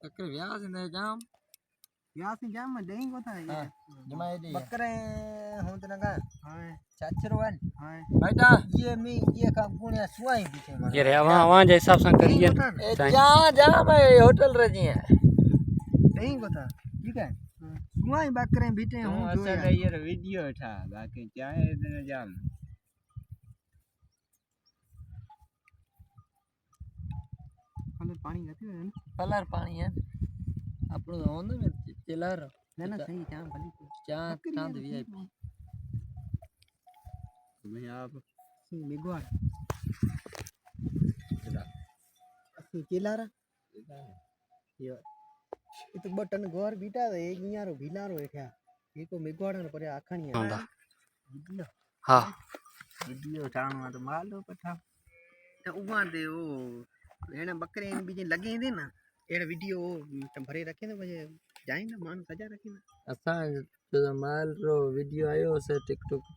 बकरे व्यास ने जाम में देंगे कोता है ये जमाए दे बकरे हों तो नगा हां चाचरवन हां बेटा ये काम पुण्य सुआई पीछे मार ये रे वहां जे हिसाब से करिए जा जा मैं होटल रजी है नहीं कोता ठीक है सुआई बकरे बीटे हूं जो ये वीडियो था बाकी चाहे इतने जाम कलर पानी गति है कलर पानी है આપણો હોનો ને ચેલાર ના ના સહી ચા ભલી ચા ચાંદ વીઆઈપી मैं आप मिगवाड़ चेलारा ये तो बटन गोर बीटा एक यारो भिलारो है ये को मिगवाड़ ने पर आखणी है वीडियो हां वीडियो चाणवा तो मालो पठा तो उवा दे ओ एने बकरे इन बीजे लगे दे ना एड़ा वीडियो भरे रखे ना बजे जाए ना मान सजा रखे ना असा जो माल रो वीडियो आयो से टिकटॉक